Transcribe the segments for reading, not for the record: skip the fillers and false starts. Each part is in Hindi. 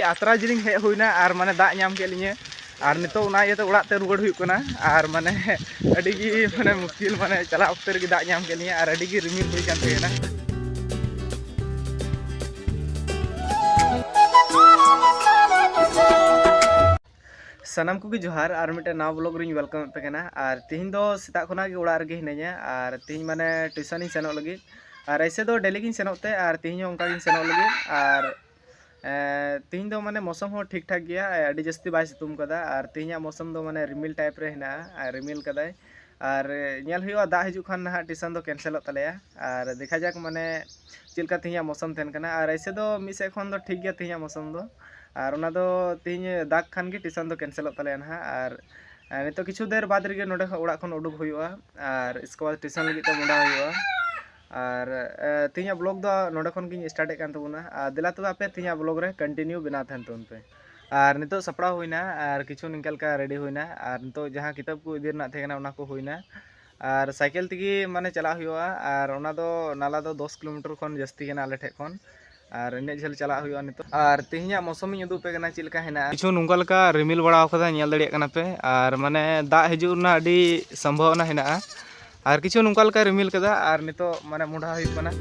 आतरा जिलिंग हेज होना और माने दाग नाम के लिए और नितो ना इयते उड़ाग ते रुवाड़ हुयुग कना और माने अड़ी गी माने मुश्किल माने चला ऑक्ते रे दाग नाम के लिए और अड़ी गी रिमिल हुई कान तेना सनम को जोहार और मिटे नाव ब्लॉग रिंग वेलकम पे कना और तीन दो सेता खना के उड़ा रगे हिनाया और तीन माने ट्यूशन इन सेनो लगी और ऐसे दो डेली गिन सेनोते और तीन उनका गिन सेनो लगी और तीन दो माने मौसम हो ठीक ठाक गया अड़ी जस्ती बाय सितुम कदा और तीन मौसम दो माने रिमिल टाइप रे हिना और रिमिल कदाय और नेल हुआ दा हिजु खान ना ट्यूशन दो कैंसिल तलेया और देखा जाक माने चिलका तीन मौसम तेन कना और ऐसे दो मिसे खन दो ठीक गया तीन मौसम दो और उना दो तीन दाग खान के ट्यूशन दो कैंसिल तलेया ना और नितो किछु देर बाद रे नोडे उड़ा खन उडुक हुआ और इसके बाद ट्यूशन लगी तो मुंडा हुआ और तीन ब्लॉग दो नोडे खन गिन स्टार्ट कान तबुना दिला तो आपे तीन ब्लॉग रे कंटिन्यू बना थान तुन पे और नितो सपड़ा हुईना और किछु निकल का रेडी हुईना और नितो जहां किताब को इदी रना थेना उना को हुईना और साइकिल तगी माने चला हुआ और उना दो नाला दो 10 किलोमीटर खन जस्ती केना आले ठे खन और इन झेल चला हुआ नितो और तीन मौसम इन उदुग पे कना चिलका हेना किछु नुंका लका रिमिल बड़ा कदा नेल दड़िया कना पे और माने दा हिजु ना अडी संभावना हेना और किछु नुंका लका रिमिल कदा और नितो माने मुंडा हुई कना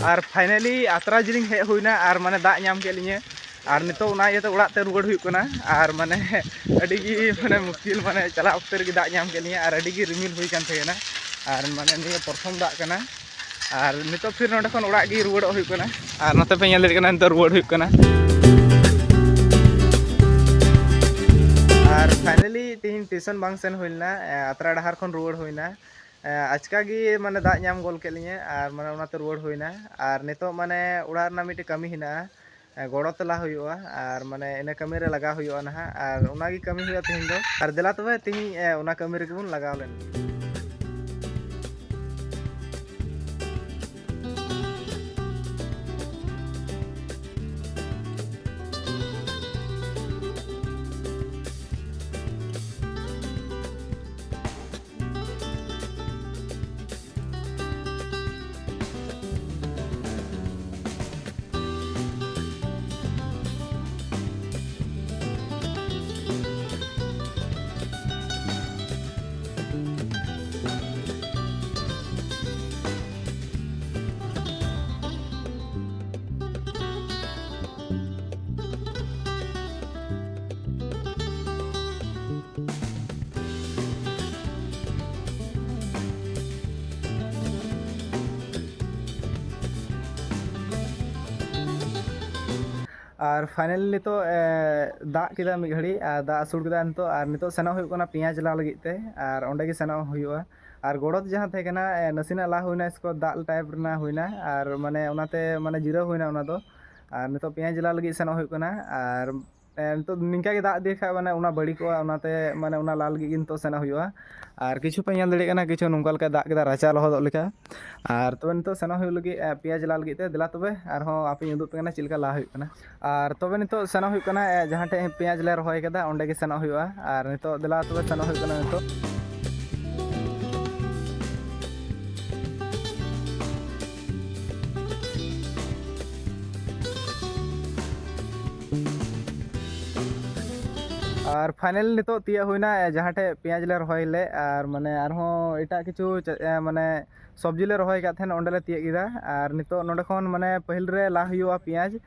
और फाइनली आतरा जिलिंग हेज होना और माने दाग नाम के लिए और नितो ना इयते उड़ाग ते रुवाड़ हुयुग कना और माने अड़ी गी माने मुश्किल माने चला ऑक्ते रे दाग नाम के लिए और अड़ी गी रिमिल हुई कान थेना और माने निया प्रथम दाग कना और नितो फिर नोडे खन उड़ाग गी रुवाड़ हुयुग कना और नते पे नेल कना नितो रुवाड़ हुयुग कना और फाइनली तीन ट्यूशन बांग सेन होइना आतरा डहार खन रुवाड़ होइना आजका गी माने दाग नाम गोल के लिए और माने उनाते रुवाड़ होइना और नितो माने उड़ा ना मिटे कमी हिना गड़ो तला हुआ और माने इन कमी रे लगा हुआ ना और उना गी कमी हुआ तीन दो और दिला तबे तीन उना कमी रे बन लगाव लेन और फाइनली तो दाग किदा मी घड़ी दाग आसुड़ किदा नितो और नितो सेना हुयुग कना पियाज ला लगित ते और ओंडे गे सेना हुयुगा और गोड़ो जहां थे कना नसीना ला हुइना इसको दाग टाइप रना हुइना और माने उनाते माने जीरो हुइना उना दो और नितो पियाज ला लगी सेना हुयुग कना और नितो निंका के दाग देखा माने उना बड़ी को उनाते माने उना ला लगी नितो सेना हुयुगा और किछु पे नेल दड़े कना किछु नुंका लका दाग केदा राचा लहदो लेका और तबे नितो सेना हुयुग लगी पियाज ला लगी ते दिला तबे और हो आपे उदुग पे कना चिलका ला हुयुग कना और तबे नितो सेना हुयुग कना जहां टे पियाज ले रहोय कदा ओंडे गे सेना हुयुगा और नितो दिला तबे सेना हुयुग कना नितो और फाइनल नितो तिया होइना जहां टे पियाज ले रहोय ले और माने आरो एटा किछु माने सब्जी ले रहोय का थेन ओंडे ले तिया गिदा और नितो नोडे खन माने पहिल रे ला हुयुआ पियाज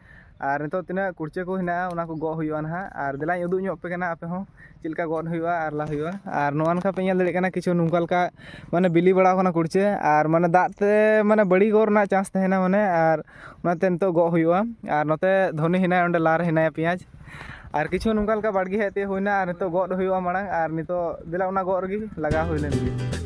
और नितो तिना कुर्चे को हिना उना को गो हुयुआ ना और दिला उदु ᱧᱚᱜ पे कना आपे हो चिलका गो हुयुआ और ला हुयुआ और नोन का पे नेल दड़े कना किछु नुंकल का माने बिली बड़ा कना कुर्चे और माने दाग ते माने बड़ी गोर ना चांस तेना माने और उनाते नितो गो हुयुआ और नोते धोनी हिना ओंडे ला रे हिना पियाज और किछु नुंकल का बाड़गी हेते होइना और नितो गोद हुयुआ मांग और नितो दिला उना गोद रगी लगा हुइलेन गे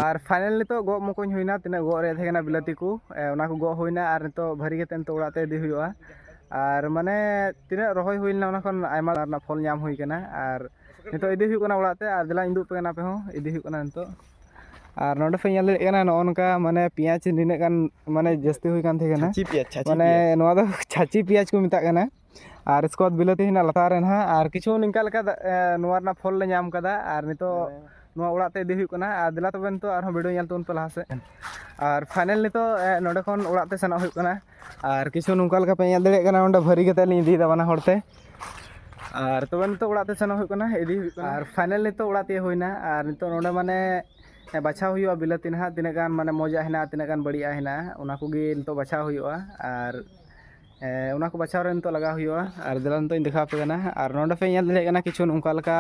और फाइनल नितो गो मकोñ हुईना तिना गो रे थेना बिलाती को ओना को गो हुईना और नितो भरी के तेन तो उड़ाते इदी हुआ और माने तिना रहोय हुईना ओना खन आयमा ना फल नाम हुई कना और नितो इदी हुई कना उड़ाते और दिला इंदु पे कना पे हो इदी हुई कना नितो और नोडे पे ñel कना नोनका माने पियाज निने कान माने जस्ती हुई कान थे कना माने नोआ दो छाची पियाज को मिता कना और इसको बाद बिलाती हिना लतार रेन हा और किछु निंका लका नोआ ना फल ले नाम कदा और नितो नोआ उड़ाते इदी हुई कना और दिला तबे नितो आर वीडियो ñel तुन पे लहा से और फाइनल नितो नोडे खन उड़ाते सेना हुई कना और किछु नुंका लका पे ñel दड़े कना ओंडे भरी कते लिं इदी दा बना हड़ते और तबे नितो उड़ाते सेना हुई कना इदी हुई कना और फाइनल नितो उड़ाते हुईना और नितो नोडे माने बाछाव हुआ बिलाती ना तीना गान माने मजा हेना तीना गान बढ़िया हेना ओना कोगे नितो बाछाव हुआ और ओना को बाछाव रे नितो लगा हुआ और दिला नितो इन देखा पे कना और नोडे पे ñel दड़े कना किछु नुंका लका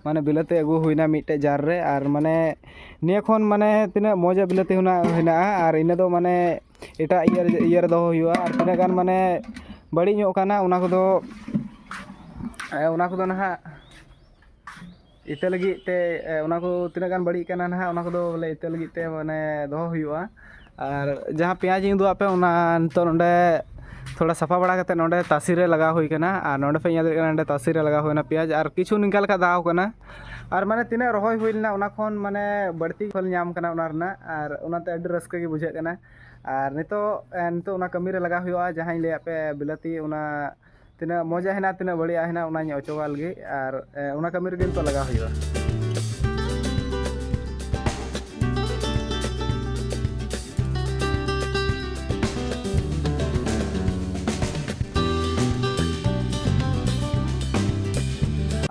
माने बिलाती अगु हुईना मिटे जार रे और माने निया खन माने तीना मजा बिलाती हुना हेना और इना दो माने एटा ईयर दो हुआ और तीना गान माने बड़ी ño kana ओना को ना इते लगी ते ओना को तीना गान बड़ी कना ना ओना को दो बोले इते लगी ते माने दो हुआ और जहां प्याज इंदुआ पे ओना तो नोंडे थोड़ा सफा बड़ा करते नोंडे तासी रे लगा हुई कना और नोंडे पे ñel नोंडे तासी रे लगा हुईना प्याज और किछु निकाल का दाव कना और माने तीना रहोय हुईना ओना खन माने बढ़ती फल नाम कना ओना रना और ओनाते अड्डी रस्के के बुझे कना और नितो ओना कमी रे लगा हुआ जहां ले पे बिलाती ओना तीना मजा हेना तीना बढ़िया हेना ओना अचोगा लगी और ओना कमी रे तो लगा हुआ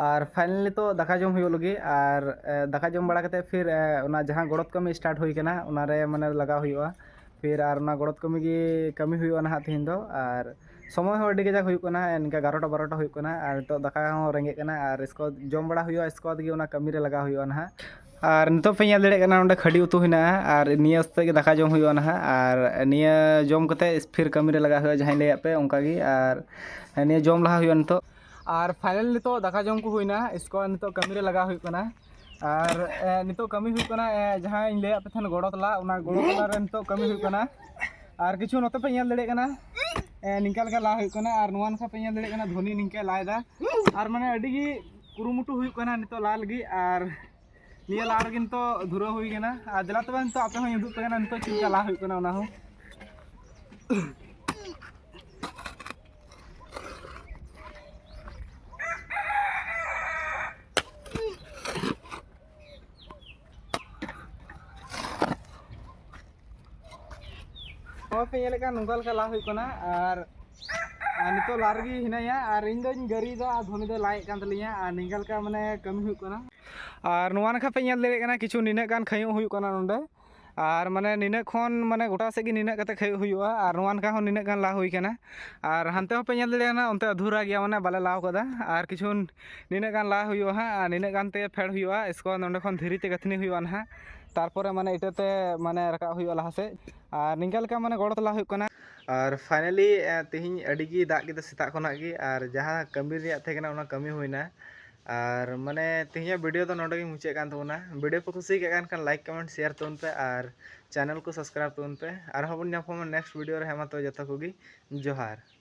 और फाइनली तो दाका जम हुई लगी और दाका जम बड़ा करते फिर ओना जहां गड़त कमी स्टार्ट हुई कना ओना रे माने लगा हुआ फिर और ओना गड़त कमी की कमी हुई ना तीन दो और समय हो अड़ी गजाक हुई कना इनका 11टा 12टा हुई कना और तो दाका हो रेंगे कना और इसको जम बड़ा हुआ इसको बाद ओना कमी रे लगा हुआ ना और नितो पे ñel दड़े कना ओंडे खड़ी उतु हिना और निया उस्ते के दाका जम हुआ ना और निया जम कते फिर कमी रे लगा हुआ जहां ले पे उनका की और निया जम लहा हुआ नितो और फाइनल नितो दाका जम को हुईना इसको नितो कमी रे लगा हुई कना और नितो कमी हुई कना जहां इन ले पे थन गड़तला ओना गड़तला रे नितो कमी हुई कना और किछु नोते पे ñel दड़े कना निकाल का ला हुई कना और नोआन का पे ñel दड़े कना धोनी निंके लायदा और माने अडी गी कुरुमुटु हुई कना नितो ला लगी और निया ला रे नितो धुरा हुई कना और दिला तबे नितो आपे हो उदुग पे कना नितो चिका ला हुई कना ओना हो पे ñel का नुंगल का ला हुई कना और नितो लारगी हिनाया और इन दोन गरी दा धोनी दो लाइक कान तलिया और निंगल का माने कमी हुई कना और नोआन का पे ñel दड़े कना किछु निने गान खयु हुई कना नोंडे और माने निने खन माने गोटा से निने कते खयु हुआ और नोआन का हो निने गान ला हुई कना और हानते हो पे ñel दड़े ना ओनते अधूरा गया माने बाले लाव कदा और किछु निने गान ला हुआ हां निने गान ते फेड हुआ इसको नोंडे खन धीरी ते गथनी हुआ ना तारपरे माने इटाते माने रका हुआ लहा से और निंगल का माने गड़त ला हुई कना और फाइनली तिहिं अडिगी दाग के सेता खना की और जहां कमी रिया थे कना ओना कमी हुईना और माने तिहिं वीडियो तो नोडे मुचे कान तोना वीडियो पे खुशी के कान लाइक कमेंट शेयर तोन पे और चैनल को सब्सक्राइब तोन पे और हबन नेक्स्ट वीडियो रे हेमा तो जतो कोगी जोहार।